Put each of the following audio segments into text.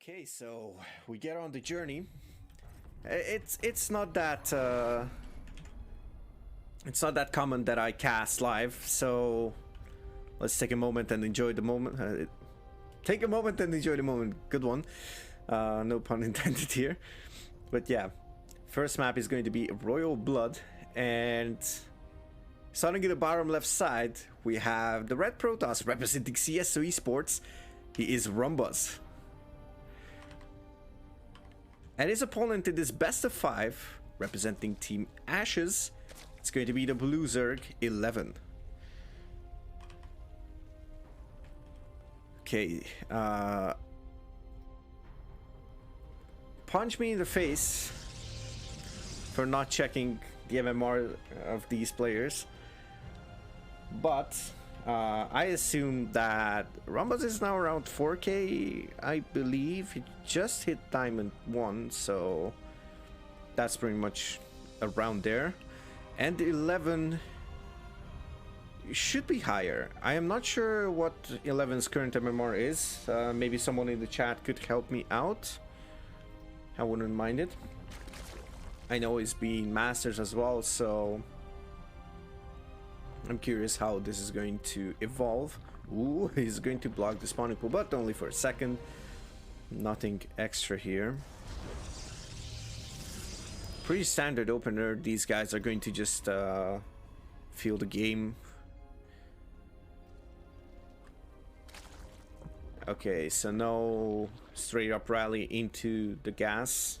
Okay, so we get on the journey. It's not that common that I cast live, so let's take a moment and enjoy the moment. Take a moment and enjoy the moment. Good one. No pun intended here. But yeah, first map is going to be Royal Blood, and starting in the bottom left side, we have the Red Protoss representing CSO ESPORTS. He is Rombuzz. And his opponent in this best-of-5, representing Team Ashes, it's going to be the Rombuzz 11. Okay, punch me in the face for not checking the MMR of these players, but I assume that Rombuzz is now around 4K, I believe. He just hit Diamond 1, so that's pretty much around there. And 11 should be higher. I am not sure what 11's current MMR is. Maybe someone in the chat could help me out. I wouldn't mind it. I know he's been Masters as well, so I'm curious how this is going to evolve. Ooh, he's going to block the spawning pool, but only for a second. Nothing extra here. Pretty standard opener. These guys are going to just feel the game. Okay, so no straight up rally into the gas.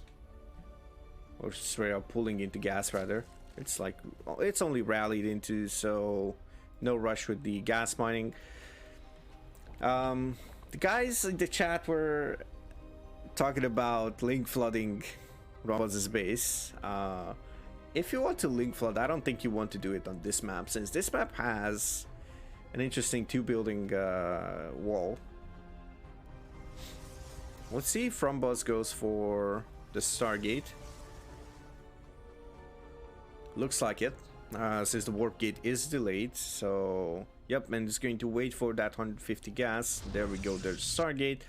Or straight up pulling into gas, rather. It's like, it's only rallied into, so no rush with the gas mining. The guys in the chat were talking about link flooding Rombuzz's base. If you want to link flood, I don't think you want to do it on this map, since this map has an interesting two-building wall. Let's see if Rombuzz goes for the Stargate. Looks like it, since the warp gate is delayed. So yep, and it's going to wait for that 150 gas. There we go, there's Stargate.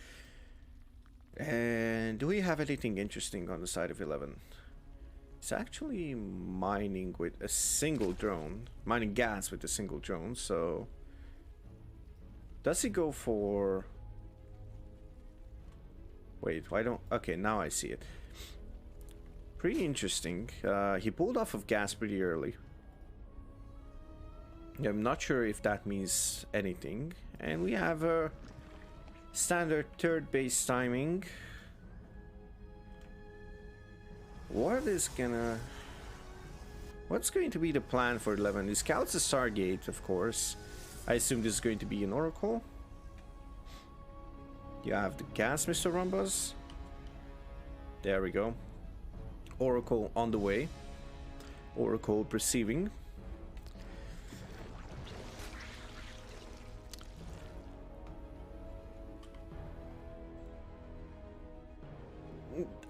And do we have anything interesting on the side of 11? It's actually mining with a single drone, mining gas with a single drone. So does he go for, wait, why don't, okay, now I see it. Pretty interesting. He pulled off of gas pretty early. I'm not sure if that means anything. And we have a standard third base timing. What's going to be the plan for 11? He scouts the Stargate, of course. I assume this is going to be an Oracle. You have the gas, Mr. Rombuzz. There we go. Oracle on the way. Oracle perceiving.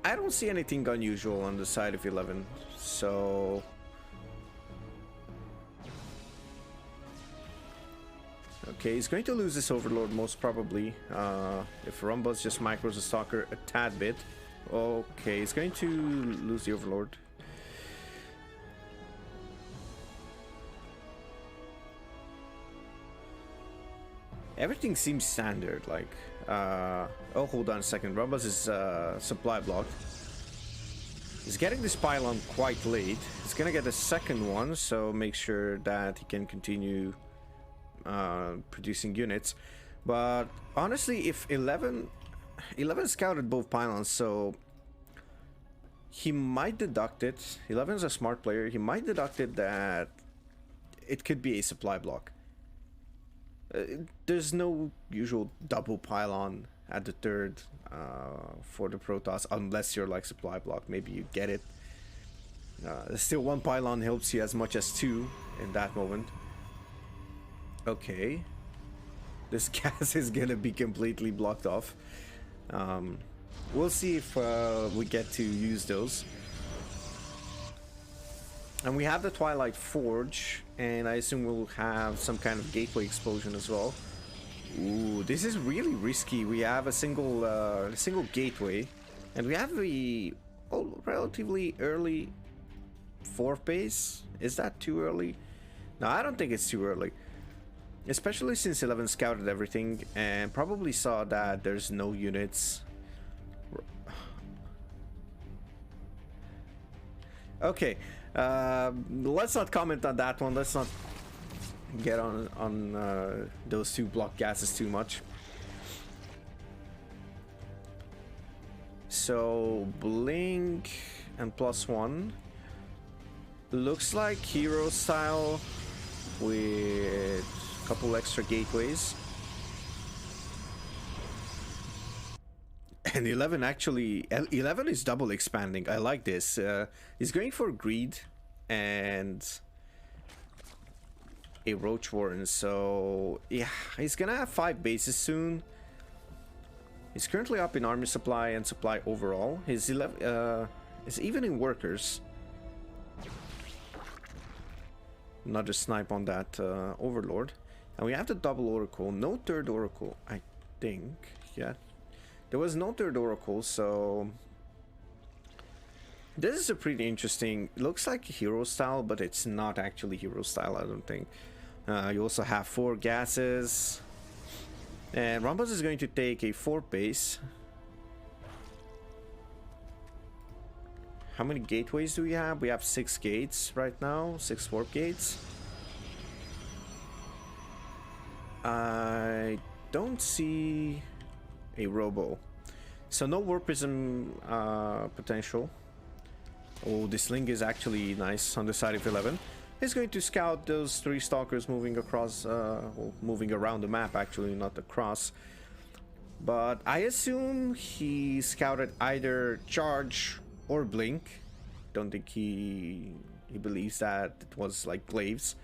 I don't see anything unusual on the side of 11, so okay, he's going to lose this Overlord most probably. If Rombuzz just micros the Stalker a tad bit. Okay, he's going to lose the Overlord. Everything seems standard, like, oh, hold on a second. Rombuzz is supply blocked. He's getting this pylon quite late. He's gonna get a second one, so make sure that he can continue producing units. But honestly, if 11 scouted both pylons, so he might deduct it. 11 is a smart player. He might deduct it that it could be a supply block. There's no usual double pylon at the third for the Protoss, unless you're like supply block. Maybe you get it. Still, one pylon helps you as much as two in that moment. Okay, this gas is gonna be completely blocked off. We'll see if we get to use those. And we have the Twilight Forge, and I assume we'll have some kind of gateway explosion as well. Ooh, this is really risky. We have a single gateway, and we have a relatively early 4th base. Is that too early? No, I don't think it's too early. Especially since 11 scouted everything and probably saw that there's no units. Okay, let's not comment on that one. Let's not get on those 2 block gases too much. So blink and +1 looks like hero style with a couple extra gateways. And 11 actually, 11 is double expanding. I like this. He's going for greed and a roach warren. So yeah, he's gonna have 5 bases soon. He's currently up in army supply and supply overall. His 11 is even in workers. Another snipe on that overlord. And we have the double oracle. No 3rd oracle, I think. Yeah. There was no 3rd oracle, so this is a pretty interesting. Looks like hero style, but it's not actually hero style, I don't think. You also have 4 gases, and Rombuzz is going to take a 4th base. How many gateways do we have? We have 6 gates right now, 6 warp gates. I don't see a robo, so no warpism potential. Oh, this link is actually nice on the side of 11. He's going to scout those 3 stalkers moving across, well, moving around the map, actually, not across. But I assume he scouted either charge or blink. Don't think he believes that it was like glaives.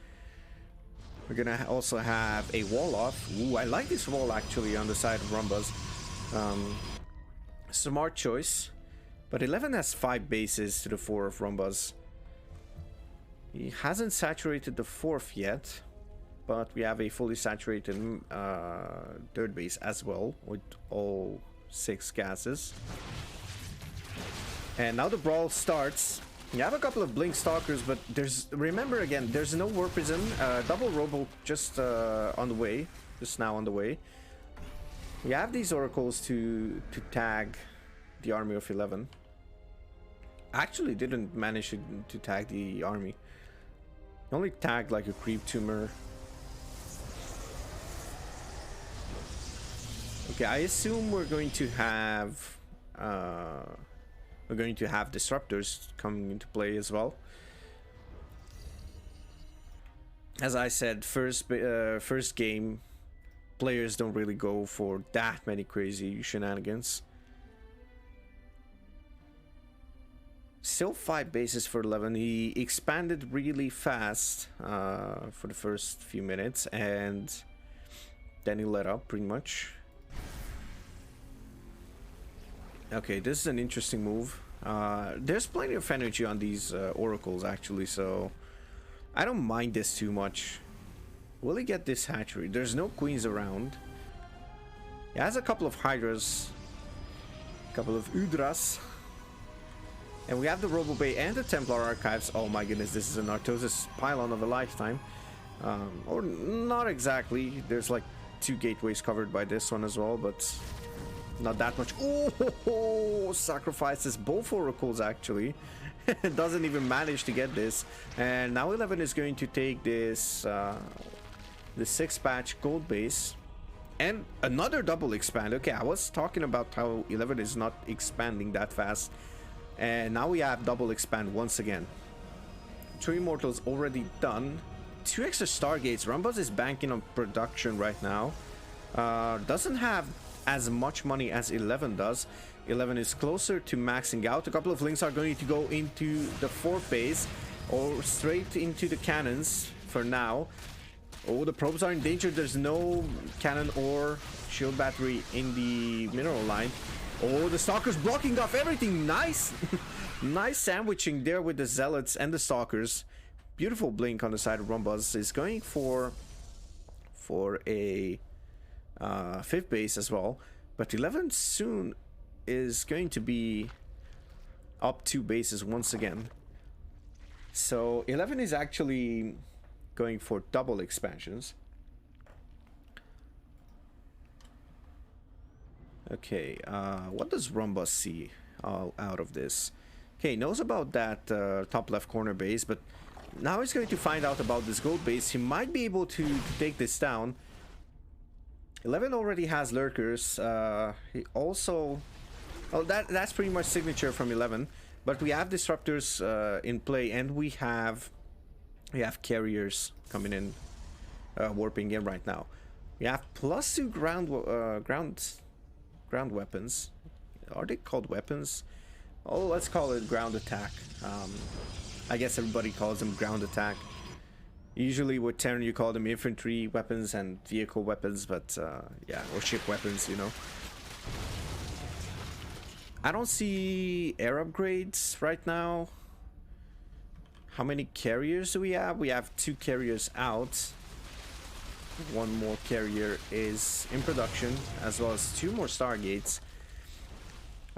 We're gonna also have a wall off. Ooh, I like this wall actually on the side of Rombuzz. Smart choice. But 11 has 5 bases to the 4 of Rombuzz. He hasn't saturated the 4th yet, but we have a fully saturated 3rd base as well with all 6 gases. And now the brawl starts. You have a couple of blink stalkers, but remember again, there's no warpism. Double robo just on the way, just now on the way. We have these oracles to tag the army of 11. Actually didn't manage to tag the army. Only tagged like a creep tumor. Okay, I assume we're going to have disruptors coming into play as well. As I said, first game, players don't really go for that many crazy shenanigans. Still 5 bases for 11. He expanded really fast for the first few minutes, and then he let up pretty much. Okay, this is an interesting move. There's plenty of energy on these oracles actually, so I don't mind this too much. Will he get this hatchery? There's no queens around. He has a couple of hydras, a couple of udras. And we have the Robo Bay and the Templar Archives. Oh my goodness, this is an Artosis pylon of a lifetime. Or not exactly. There's like 2 gateways covered by this one as well, but not that much. Oh, sacrifices both oracles actually. Doesn't even manage to get this. And now 11 is going to take this the 6-patch gold base. And another double expand. Okay, I was talking about how 11 is not expanding that fast. And now we have double expand once again. 3 immortals already done. 2 extra stargates. Rombuzz is banking on production right now. Doesn't have as much money as 11 does. 11 is closer to maxing out. A couple of links are going to go into the 4th phase or straight into the cannons for now. Oh, the probes are in danger. There's no cannon or shield battery in the mineral line. Oh, the stalkers blocking off everything. Nice. Nice sandwiching there with the zealots and the stalkers. Beautiful blink on the side of Rombuzz. Is going for a fifth base as well. But 11 soon is going to be up 2 bases once again. So 11 is actually going for double expansions. Okay, what does Rombuzz see out of this? Okay, knows about that top left corner base, but now he's going to find out about this gold base. He might be able to take this down. 11 already has lurkers. He also... Oh, that's pretty much signature from 11. But we have disruptors in play, and we have carriers coming in, warping in right now. We have +2 ground weapons. Are they called weapons? Oh, let's call it ground attack. I guess everybody calls them ground attack. Usually with Terran you call them infantry weapons and vehicle weapons, but yeah, or ship weapons, you know. I don't see air upgrades right now. How many carriers do we have? We have 2 carriers out. 1 more carrier is in production, as well as 2 more Stargates.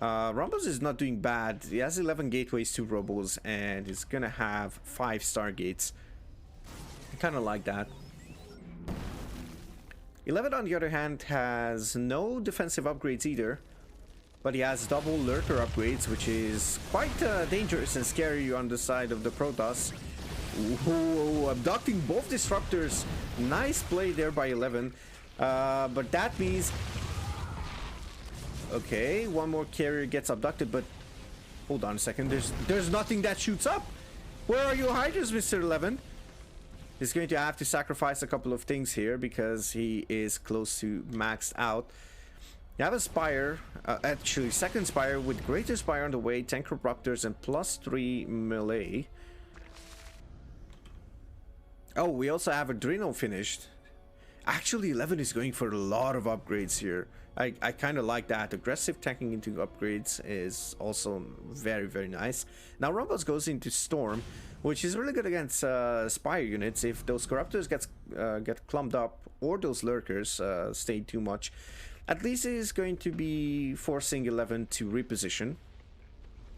Rombuzz is not doing bad. He has 11 gateways, 2 Robles, and he's gonna have 5 Stargates. I kind of like that. 11, on the other hand, has no defensive upgrades either, but he has double lurker upgrades, which is quite dangerous and scary on the side of the Protoss. Ooh, abducting both disruptors. Nice play there by 11, but that means... Okay, 1 more carrier gets abducted, but hold on a second. There's nothing that shoots up. Where are your hydras, Mr. 11? He's going to have to sacrifice a couple of things here because he is close to maxed out. You have a Spire, actually second Spire with Greater Spire on the way, 10 Corruptors and +3 melee. Oh, we also have Adrenal finished. Actually, 11 is going for a lot of upgrades here. I kind of like that. Aggressive tanking into upgrades is also very, very nice. Now, Rombuzz goes into Storm, which is really good against Spire units. If those Corruptors get clumped up, or those Lurkers stay too much, at least it is going to be forcing 11 to reposition,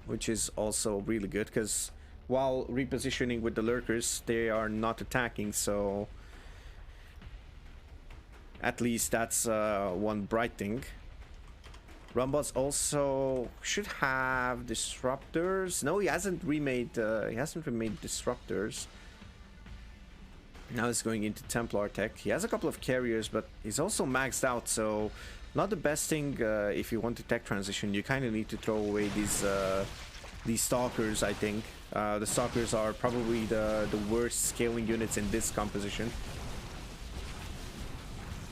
which is also really good, because while repositioning with the Lurkers, they are not attacking, so... At least that's one bright thing. Rombuzz also should have disruptors. No, he hasn't remade disruptors. Now he's going into Templar tech. He has a couple of carriers, but he's also maxed out, so not the best thing if you want to tech transition. You kind of need to throw away these stalkers, I think. The stalkers are probably the worst scaling units in this composition.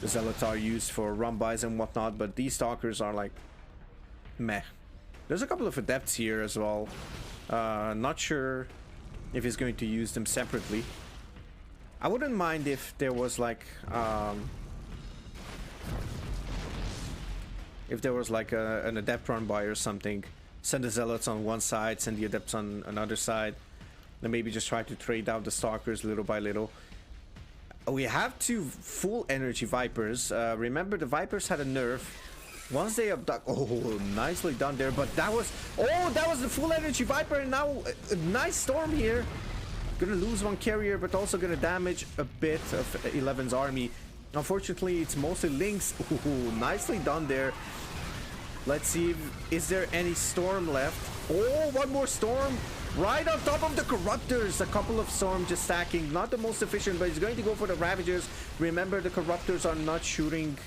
The Zealots are used for Rombuzz and whatnot, but these Stalkers are like meh. There's a couple of Adepts here as well. Not sure if he's going to use them separately. I wouldn't mind if there was like an Adept run by or something. Send the Zealots on one side, send the Adepts on another side, and maybe just try to trade out the Stalkers little by little. We have 2 full energy Vipers. Remember, the Vipers had a nerf. Once they abduct... Oh, nicely done there. But that was... Oh, that was the full energy Viper. And now a nice Storm here. Gonna lose 1 carrier, but also gonna damage a bit of 11's army. Unfortunately, it's mostly Lynx. Ooh, nicely done there. Let's see if... Is there any Storm left? Oh, 1 more Storm. Right on top of the Corruptors. A couple of Storm just stacking. Not the most efficient, but he's going to go for the Ravagers. Remember, the Corruptors are not shooting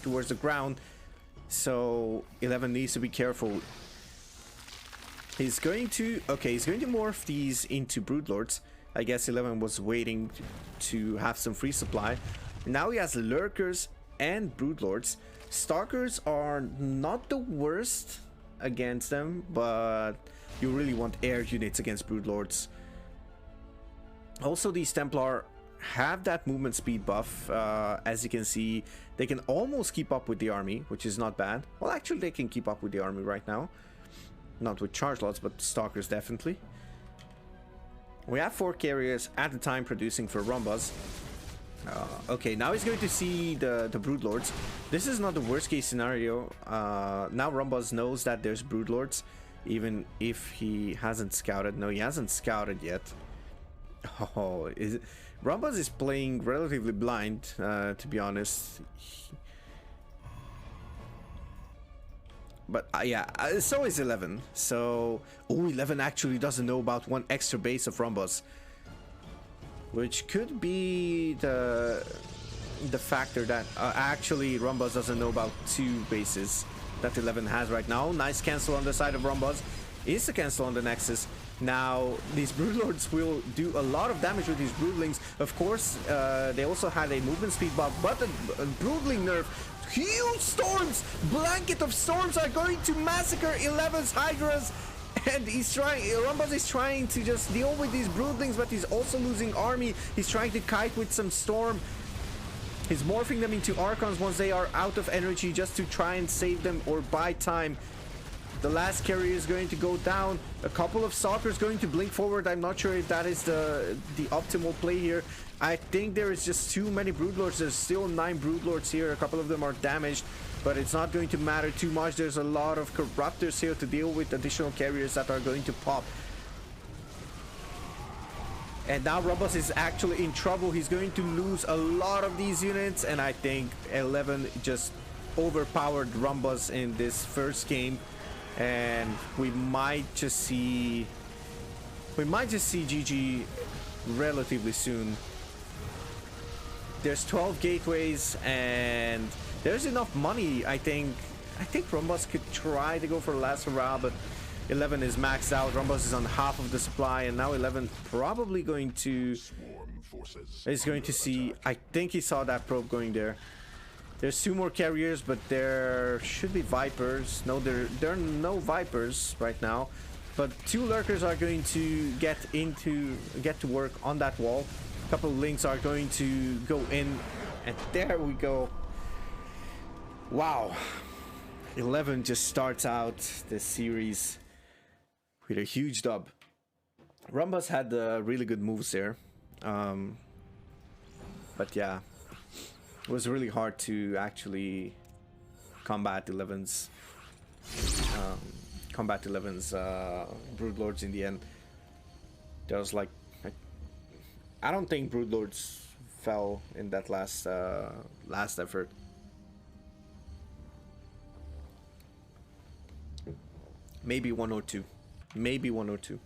towards the ground. So 11 needs to be careful. He's going to... Okay, he's going to morph these into Broodlords. I guess 11 was waiting to have some free supply. Now he has Lurkers and Broodlords. Stalkers are not the worst against them, but you really want air units against Broodlords. Also, these Templar have that movement speed buff. As you can see, they can almost keep up with the army, which is not bad. Well, actually, they can keep up with the army right now. Not with charge lots, but Stalkers definitely. We have 4 carriers at the time producing for Rombuzz. Okay, now he's going to see the Broodlords. This is not the worst case scenario. Now Rombuzz knows that there's Broodlords, even if he hasn't scouted. No, he hasn't scouted yet. Oh, Rombuzz is playing relatively blind, to be honest. But yeah, so is 11. So, oh, 11 actually doesn't know about one extra base of Rombuzz, which could be the factor that actually Rombuzz doesn't know about 2 bases that 11 has right now. Nice cancel on the side of Rombuzz. Is a cancel on the Nexus. Now, these Broodlords will do a lot of damage with these Broodlings. Of course, they also had a movement speed buff, but a Broodling nerf. Huge storms! Blanket of storms are going to massacre 11's Hydras. And Rombuzz is trying to just deal with these Broodlings, but he's also losing army. He's trying to kite with some storm. He's morphing them into Archons once they are out of energy, just to try and save them or buy time. The last carrier is going to go down. A couple of Stalkers going to blink forward. I'm not sure if that is the optimal play here. I think there is just too many Broodlords. There's still 9 Broodlords here. A couple of them are damaged, but it's not going to matter too much. There's a lot of Corruptors here to deal with additional carriers that are going to pop. And now Rombuzz is actually in trouble. He's going to lose a lot of these units, and I think 11 just overpowered Rombuzz in this first game, and we might just see GG relatively soon. There's 12 gateways, and there's enough money. I think Rombuzz could try to go for the last hurrah, but 11 is maxed out. Rombuzz is on half of the supply, and now 11 probably going to see. I think he saw that probe going there. There's 2 more carriers, but there should be Vipers. No, there are no Vipers right now, but 2 Lurkers are going to get to work on that wall. A couple of Links are going to go in, and there we go. Wow, 11 just starts out this series with a huge dub. Rombuzz had really good moves there, but yeah, it was really hard to actually combat 11's Broodlords in the end. There was like, I don't think Broodlords fell in that last effort. Maybe 1 or 2. Maybe 1 or 2.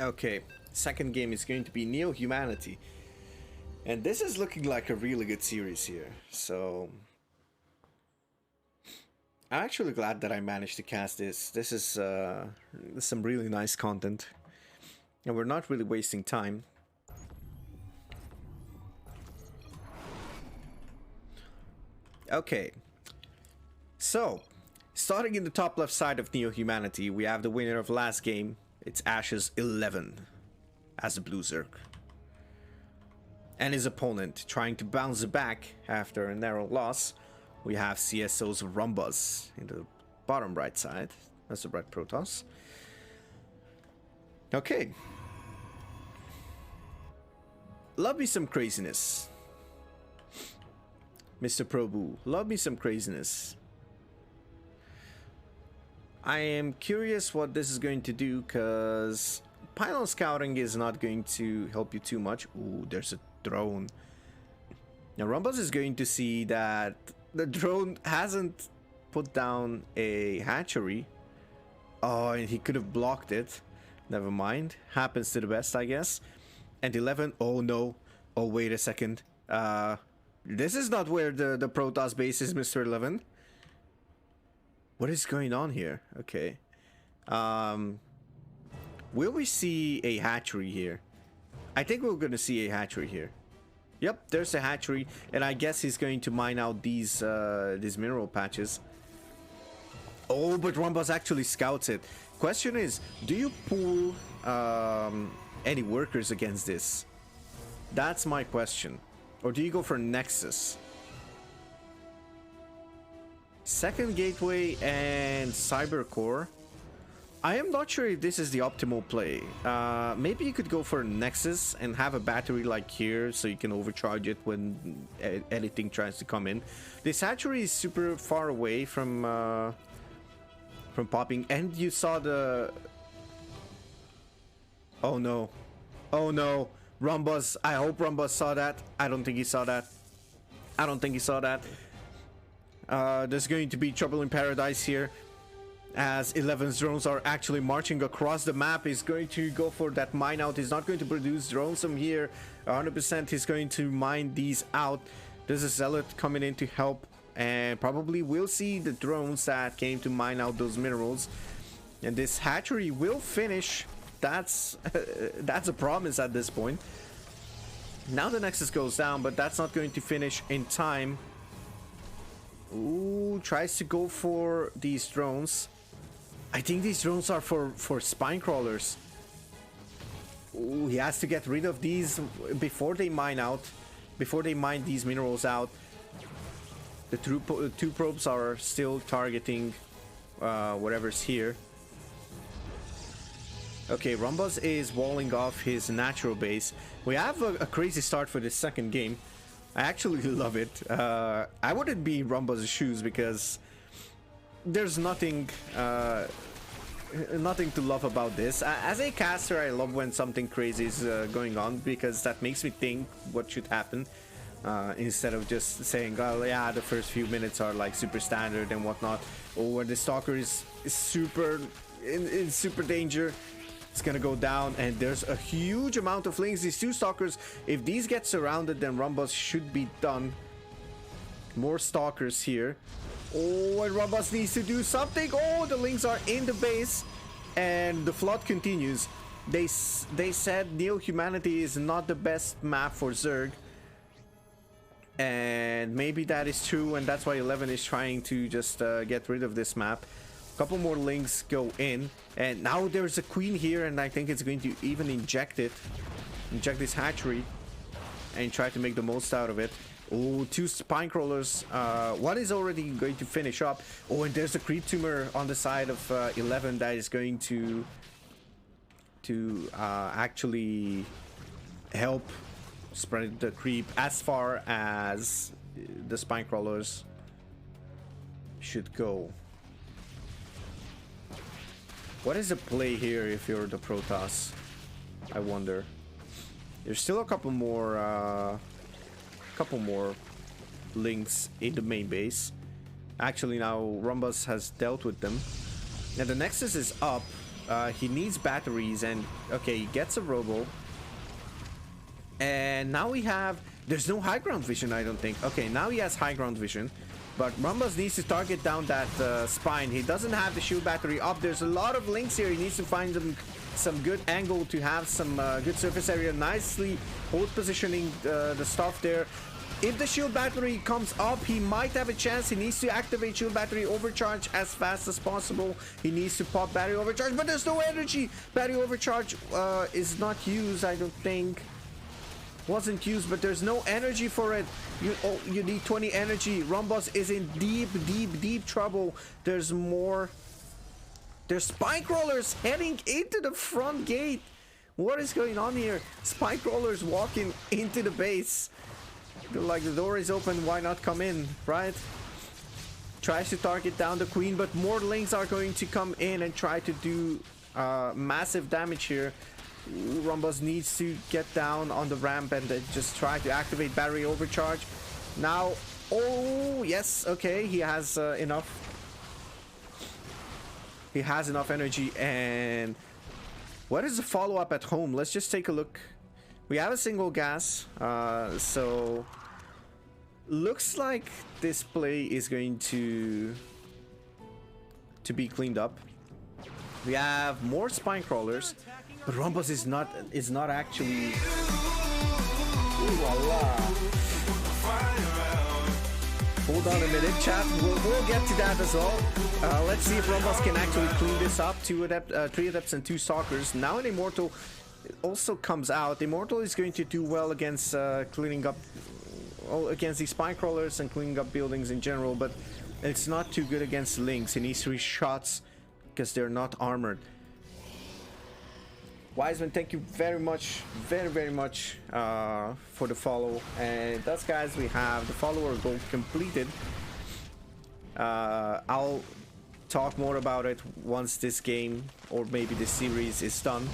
Okay, second game is going to be Neo-Humanity. And this is looking like a really good series here. So I'm actually glad that I managed to cast this. This is some really nice content. And we're not really wasting time. Okay. So, starting in the top left side of Neo-Humanity, we have the winner of last game. It's Ashes 11 as a Blue Zerg. And his opponent, trying to bounce back after a narrow loss, we have CSO's Rombuzz in the bottom right side. That's the right Protoss. Okay. Love me some craziness. Mr. Probu, love me some craziness. I am curious what this is going to do, because pylon scouting is not going to help you too much. Ooh, there's a drone. Now Rombuzz is going to see that the drone hasn't put down a hatchery. Oh, and he could have blocked it. Never mind. Happens to the best, I guess. And 11. Oh no. Oh, wait a second. This is not where the Protoss base is, Mr. 11. What is going on here? Okay. Will we see a hatchery here? I think we're gonna see a hatchery here. Yep, there's a hatchery, and I guess he's going to mine out these mineral patches. Oh, but Rombuzz actually scouts it. Question is, do you pull any workers against this? That's my question. Or do you go for Nexus? Second gateway and cybercore. I am not sure if this is the optimal play. Maybe you could go for Nexus and have a battery like here so you can overcharge it when anything tries to come in. This hatchery is super far away from popping, and you saw the... Oh no. Oh no. Rombuzz. I hope Rombuzz saw that. I don't think he saw that. I don't think he saw that. There's going to be trouble in paradise here, as 11's drones are actually marching across the map. He's going to go for that mine out. He's not going to produce drones from here. 100% he's going to mine these out. There's a zealot coming in to help, and probably we'll see the drones that came to mine out those minerals. And this hatchery will finish. That's a promise at this point. Now the Nexus goes down, but that's not going to finish in time. Ooh, tries to go for these drones. I think these drones are for spine crawlers. Ooh, he has to get rid of these before they mine out, before they mine these minerals out. The two probes are still targeting whatever's here. Okay, Rombuzz is walling off his natural base. We have a crazy start for this second game. I actually love it. I wouldn't be in Rombuzz's shoes because there's nothing to love about this. As a caster, I love when something crazy is going on, because that makes me think what should happen, instead of just saying, oh yeah, the first few minutes are like super standard and whatnot, or when the stalker is super in super danger. It's gonna go down, and there's a huge amount of links. These two stalkers, if these get surrounded, then Rombuzz should be done. More stalkers here. Oh, and Rombuzz needs to do something. Oh, the links are in the base, and the flood continues. They said Neo-Humanity is not the best map for Zerg, and maybe that is true, and that's why 11 is trying to just get rid of this map. Couple more links go in, and now there's a queen here, and I think it's going to even inject this hatchery and try to make the most out of it. Oh, two spine crawlers. One is already going to finish up. Oh, and there's a creep tumor on the side of 11 that is going to actually help spread the creep as far as the spine crawlers should go. What is the play here if you're the Protoss? I wonder. There's still a couple more links in the main base. Actually, now Rombuzz has dealt with them. Now the Nexus is up. He needs batteries, and okay, he gets a robo. And now we have... There's no high ground vision, I don't think. Okay, now he has high ground vision. But Rombuzz needs to target down that spine. He doesn't have the shield battery up. There's a lot of links here. He needs to find some good angle to have some good surface area. Nicely hold positioning the stuff there. If the shield battery comes up, he might have a chance. He needs to activate shield battery overcharge as fast as possible. He needs to pop battery overcharge, but there's no energy. Battery overcharge is not used, I don't think. Wasn't used, but there's no energy for it. You need 20 energy. Rombuzz is in deep trouble. There's more. There's spine crawlers heading into the front gate. What is going on here? Spine crawlers walking into the base. They're like, the door is open, why not come in, right? Tries to target down the queen, but more links are going to come in and try to do massive damage here. Rombuzz needs to get down on the ramp and just try to activate battery overcharge. Now, oh yes, okay, he has enough. He has enough energy. And what is the follow-up at home? Let's just take a look. We have a single gas, so looks like this play is going to be cleaned up. We have more spine crawlers. But Rombuzz is not actually. Ooh la la. Hold on a minute, chat. We'll get to that as well. Let's see if Rombuzz can actually clean this up. 3 adepts and 2 stalkers. Now an immortal also comes out. Immortal is going to do well against cleaning up, against these spine crawlers and cleaning up buildings in general. But It's not too good against Lynx. He needs 3 shots because they're not armored. Wiseman, thank you very much, very much for the follow. And thus, guys, we have the follower goal completed. I'll talk more about it once this game or maybe this series is done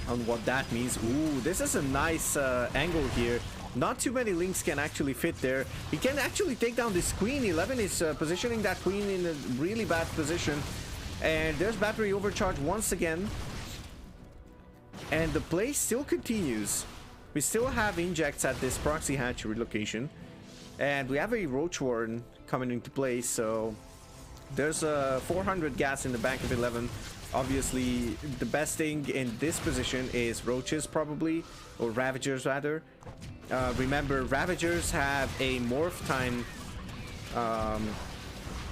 on what that means. Ooh, this is a nice angle here. Not too many Lynx can actually fit there. He can actually take down this queen. 11 is positioning that queen in a really bad position. And there's battery overcharge once again. And the play still continues. We still have injects at this proxy hatchery location. And we have a Roach Warren coming into play. So there's a 400 gas in the bank of 11. Obviously, the best thing in this position is Roaches probably. Or Ravagers rather. Remember, Ravagers have a morph time.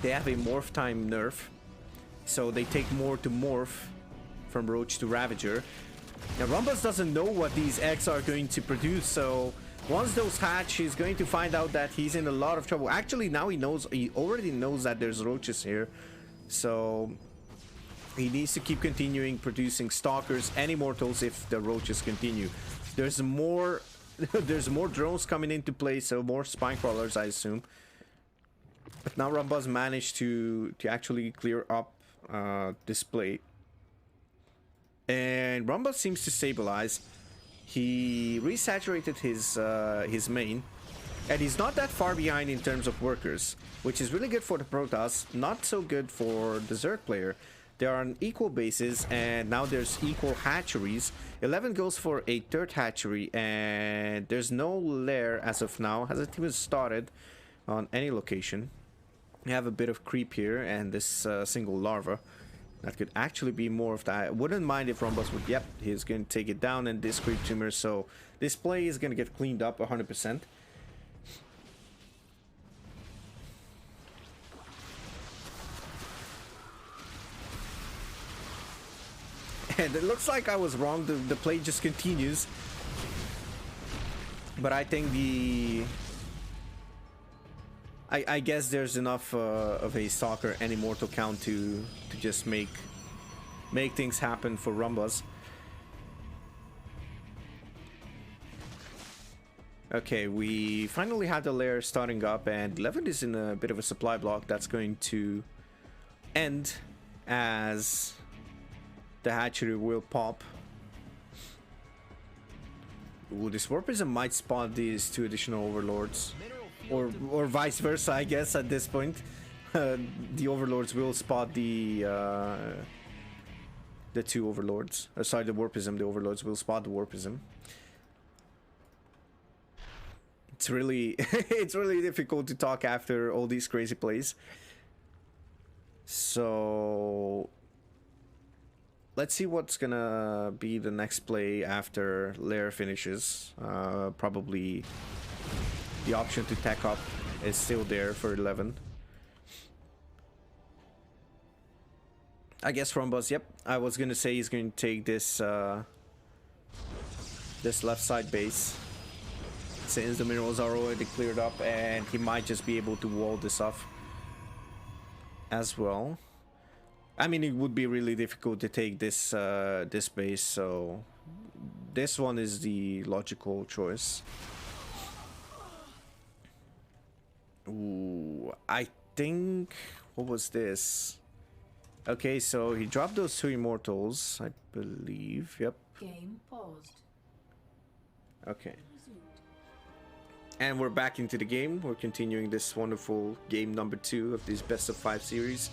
They have a morph time nerf, so they take more to morph from Roach to Ravager. Now, Rombuzz doesn't know what these eggs are going to produce, so once those hatch, he's going to find out that he's in a lot of trouble. Actually, now he knows. He already knows that there's Roaches here, so he needs to keep continuing producing Stalkers and Immortals if the Roaches continue. There's more. There's more drones coming into play, so more spine crawlers, I assume. But now Rombuzz managed to actually clear up this play. And Rombuzz seems to stabilize. He resaturated his main. And he's not that far behind in terms of workers, which is really good for the Protoss, not so good for the Zerg player. They are on equal bases, and now there's equal hatcheries. 11 goes for a 3rd hatchery, and there's no lair as of now. Hasn't even started on any location. We have a bit of creep here, and this single larva. That could actually be more of that. I wouldn't mind if Rombuzz would... Yep, he's going to take it down, and this creep tumor. So this play is going to get cleaned up 100%. And it looks like I was wrong. The play just continues. But I think the... I guess there's enough of a Stalker and Immortal count to just make things happen for Rombuzz. Okay, we finally had the lair starting up, and 11 is in a bit of a supply block that's going to end as the hatchery will pop. Ooh, this Warpism might spot these 2 additional overlords. Or vice versa, I guess, at this point. The overlords will spot the 2 overlords. Sorry, the Warpism. The overlords will spot the Warpism. It's really it's really difficult to talk after all these crazy plays. So let's see what's gonna be the next play after lair finishes. Probably the option to tech up is still there for 11. I guess Rombuzz, yep. I was gonna say he's going to take this this left side base, since the minerals are already cleared up, and he might just be able to wall this off as well. I mean, it would be really difficult to take this this base, so this one is the logical choice. Ooh, I think... What was this? Okay, so he dropped those 2 Immortals, I believe. Yep. Game paused. Okay. And we're back into the game. We're continuing this wonderful game number 2 of this best of 5 series.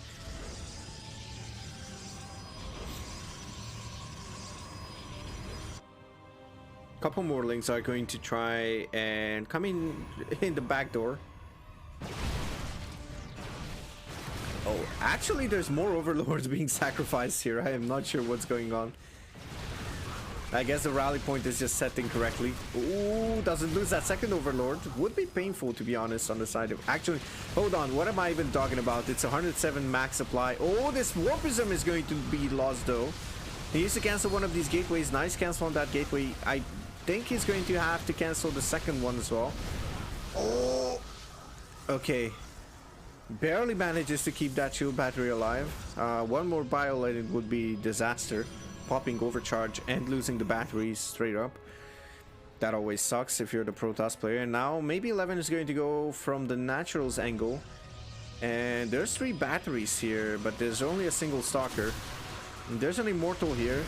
Couple more Lynx are going to try and come in the back door. Oh, actually there's more overlords being sacrificed here. I am not sure what's going on. I guess the rally point is just set incorrectly. Ooh, doesn't lose that second overlord. Would be painful, to be honest, on the side of... Actually, hold on. What am I even talking about? It's 107 max supply. Oh, this Warpism is going to be lost, though. He needs to cancel one of these gateways. Nice cancel on that gateway. I think he's going to have to cancel the second one as well. Oh! Okay. Barely manages to keep that shield battery alive. One more bio and it would be disaster. Popping overcharge and losing the batteries straight up. That always sucks if you're the Protoss player. And now maybe 11 is going to go from the Naturals angle. And there's 3 batteries here, but there's only a single Stalker. And there's an Immortal here.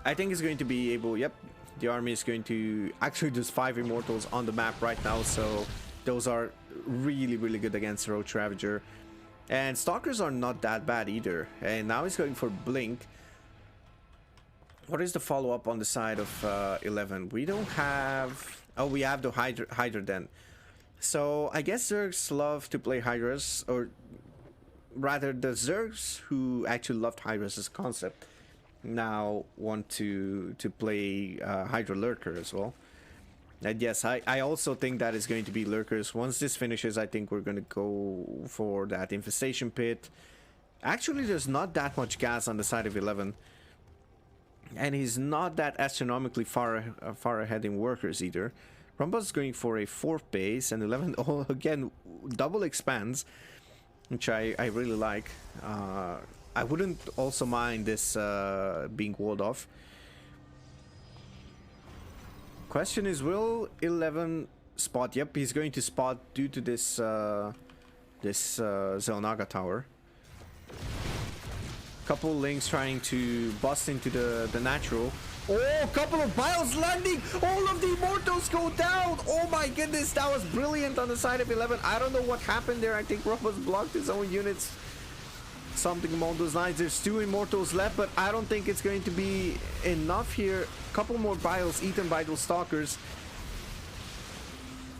I think it's going to be able... Yep, the army is going to... Actually, there's 5 Immortals on the map right now, so... Those are really, really good against Roach Ravager. And Stalkers are not that bad either. And now he's going for Blink. What is the follow-up on the side of 11? We don't have... Oh, we have the Hydra then. So, I guess Zergs love to play Hydras. Or rather, the Zergs who actually loved Hydras as a concept now want to play Hydra Lurker as well. And yes, I also think that is going to be Lurkers. Once this finishes, I think we're going to go for that Infestation Pit. Actually, there's not that much gas on the side of 11. And he's not that astronomically far ahead in workers either. Rombuzz is going for a 4th base, and 11, oh, again, double expands, which I really like. I wouldn't also mind this being walled off. Question is, will 11 spot? Yep, he's going to spot due to this Xel'Naga tower. Couple links trying to bust into the natural. Oh, couple of bios landing. All of the Immortals go down. Oh my goodness, that was brilliant on the side of 11. I don't know what happened there. I think Rombuzz blocked his own units. Something along those lines. There's 2 Immortals left, but I don't think it's going to be enough here. Couple more bios eaten by those Stalkers.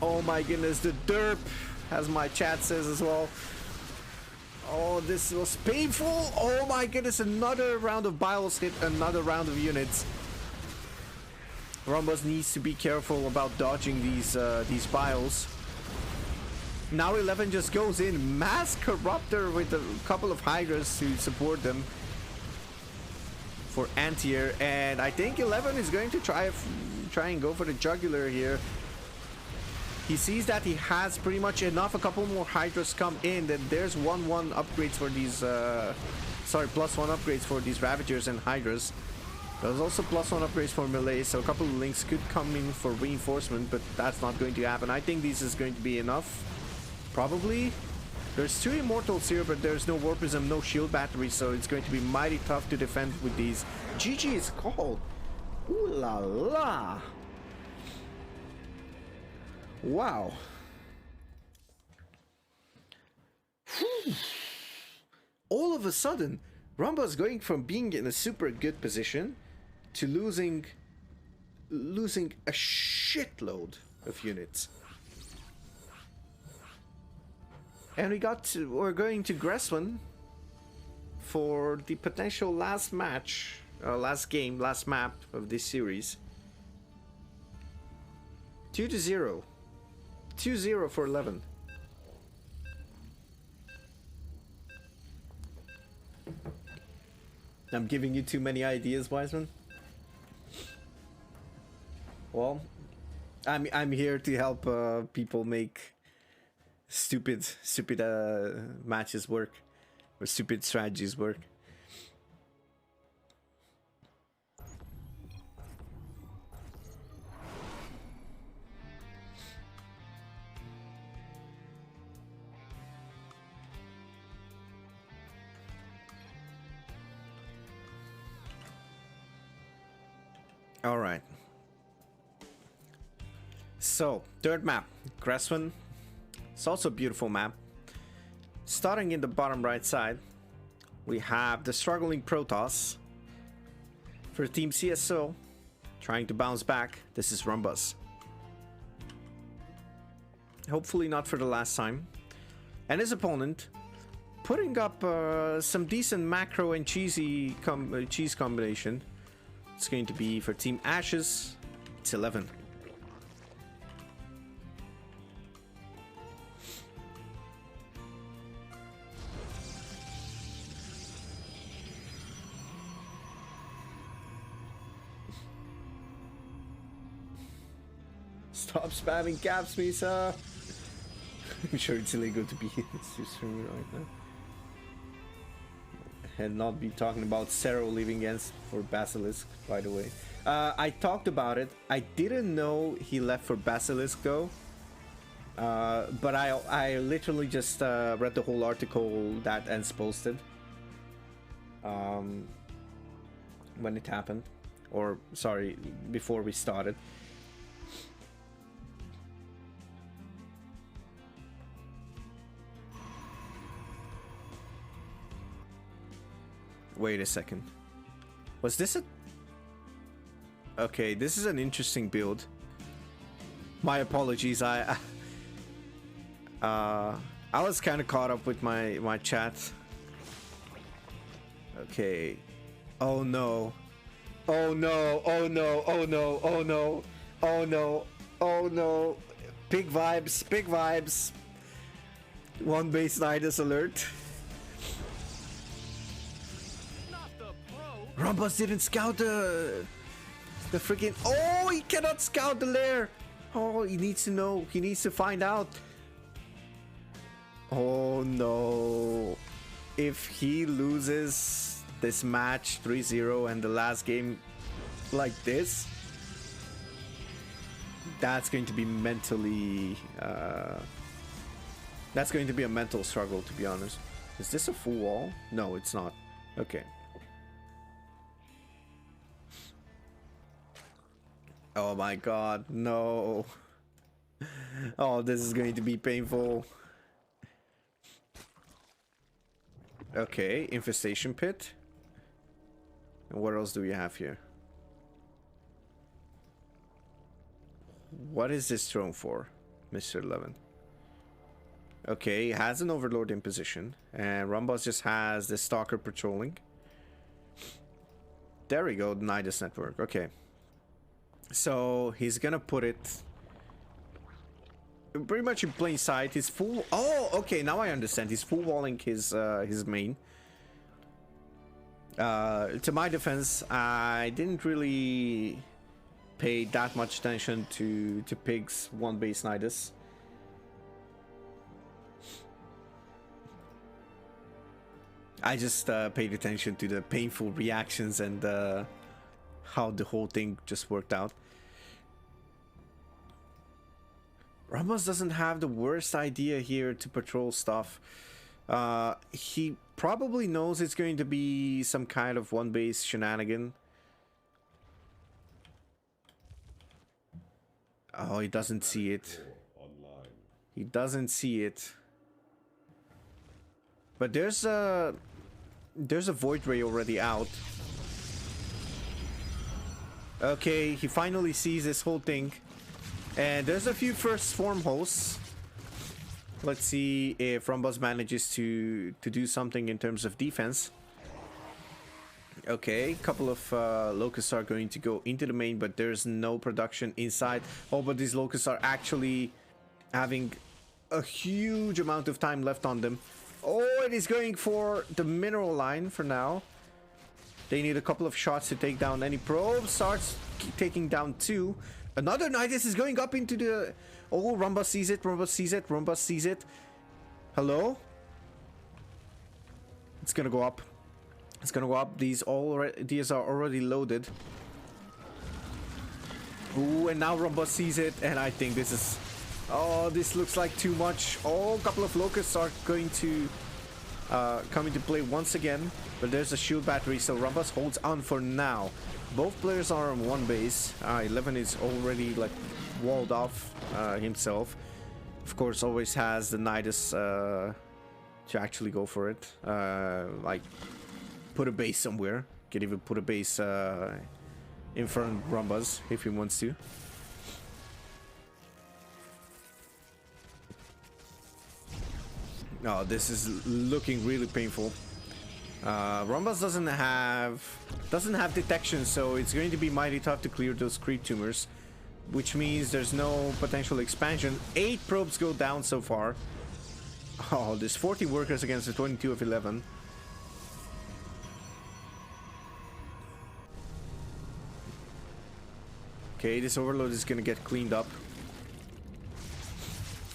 Oh my goodness, the derp, as my chat says as well. Oh, this was painful. Oh my goodness, another round of bios hit another round of units. Rombuzz needs to be careful about dodging these bios. Now 11 just goes in, mass corruptor with a couple of Hydras to support them for anti-air, and I think 11 is going to try and go for the jugular here. He sees that he has pretty much enough. A couple more Hydras come in, then there's 1-1 upgrades for these sorry, +1 upgrades for these Ravagers and Hydras. There's also +1 upgrades for melee, so a couple of links could come in for reinforcement, but that's not going to happen. I think this is going to be enough. Probably. There's 2 Immortals here, but there's no Warpism, no shield battery, so it's going to be mighty tough to defend with these. GG is called. Ooh la la. Wow. All of a sudden, Rombuzz going from being in a super good position to losing a shitload of units. And we're going to Gressman for the potential last match, last game, last map of this series. 2-0. 2-0 for 11. I'm giving you too many ideas, Wiseman. Well, I'm here to help people make stupid matches work, or stupid strategies work. All right. So, third map, Gressman. It's also a beautiful map. Starting in the bottom right side, we have the struggling Protoss. For Team CSO, trying to bounce back, this is Rombuzz. Hopefully not for the last time. And his opponent, putting up some decent macro and cheese combination. It's going to be for Team Ashes, it's 11. Stop spamming caps, Misa. I'm sure it's illegal to be streaming right now. And not be talking about Zero leaving against for Basilisk, by the way. I talked about it. I didn't know he left for Basilisk though. But I literally just read the whole article that Ens posted when it happened, or sorry, before we started. Wait a second. Was this a... Okay, this is an interesting build. My apologies. I was kind of caught up with my chat. Okay. Oh no. Oh no. Oh no. Oh no. Oh no. Oh no. Oh no. Big vibes. Big vibes. One base Nidus alert. Rombuzz didn't scout the freaking... Oh, he cannot scout the lair. Oh, he needs to know. He needs to find out. Oh no. If he loses this match 3-0 and the last game like this, that's going to be mentally... that's going to be a mental struggle, to be honest. Is this a full wall? No, it's not. Okay. Oh my god, no. Oh, this is going to be painful. Okay, infestation pit. And what else do we have here? What is this throne for, Mr. 11? Okay, has an overlord in position. And Rombuzz just has the stalker patrolling. There we go, the Nidus network. Okay. So he's gonna put it pretty much in plain sight. He's full... Oh, okay, now I understand. He's full walling his main. To my defense, I didn't really pay that much attention to Pig's one base Nidus. I just paid attention to the painful reactions and how the whole thing just worked out. Rombuzz doesn't have the worst idea here to patrol stuff. He probably knows it's going to be some kind of one base shenanigan. Oh, he doesn't see it. He doesn't see it. But there's a void ray already out. Okay, he finally sees this whole thing. And there's a few first form hosts. Let's see if Rombuzz manages to do something in terms of defense. Okay, a couple of locusts are going to go into the main, but there's no production inside. Oh, but these locusts are actually having a huge amount of time left on them. Oh, it is going for the mineral line for now. They need a couple of shots to take down any probe. Starts taking down two. Another Nidus is going up into the... Oh, Rombuzz sees it. Rombuzz sees it. Rombuzz sees it. Hello? It's gonna go up. It's gonna go up. These are already loaded. Ooh, and now Rombuzz sees it. And I think this is... Oh, this looks like too much. Oh, a couple of locusts are going to come into play once again. But there's a shield battery, so Rombuzz holds on for now. Both players are on one base. 11 is already like walled off himself. Of course, always has the Nidus to actually go for it. Like put a base somewhere. Can even put a base in front of Rombuzz if he wants to. Oh, this is looking really painful. Rombuzz doesn't have detection, so it's going to be mighty tough to clear those creep tumors, which means there's no potential expansion. 8 probes go down so far. Oh, there's 40 workers against the 22 of 11. Okay, this overload is gonna get cleaned up.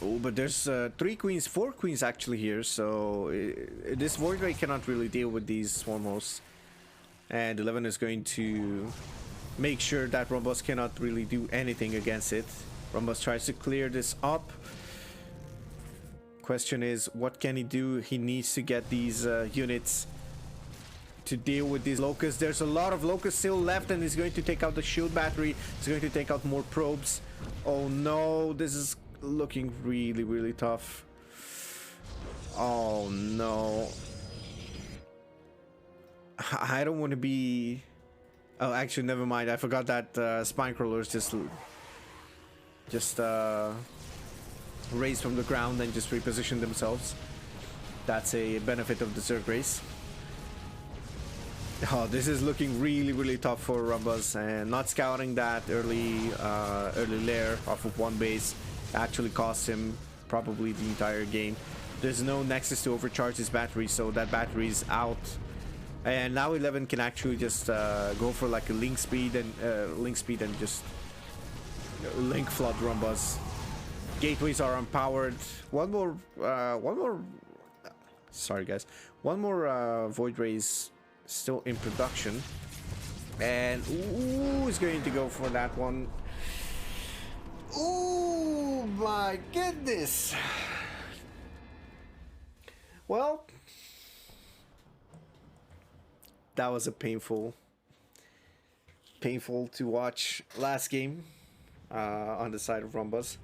Oh, but there's 3 queens, 4 queens actually here, so this Void Ray cannot really deal with these Swarm hosts. And 11 is going to make sure that Rombuzz cannot really do anything against it. Rombuzz tries to clear this up. Question is, what can he do? He needs to get these units to deal with these locusts. There's a lot of locusts still left, and he's going to take out the shield battery. He's going to take out more probes. Oh no, this is looking really, really tough. Oh no. I don't want to be... Oh, actually, never mind. I forgot that spine crawlers just raise from the ground and just reposition themselves. That's a benefit of the Zerg race. Oh, this is looking really, really tough for Rombuzz, and not scouting that early lair off of one base actually cost him probably the entire game. There's no nexus to overcharge his battery, so that battery is out. And now 11 can actually just go for like a link speed and just link flood Rombuzz. Gateways are unpowered. One more. Sorry guys. One more Void Rays still in production, and ooh, is going to go for that one. Oh my goodness. Well, that was a painful to watch last game on the side of Rombuzz.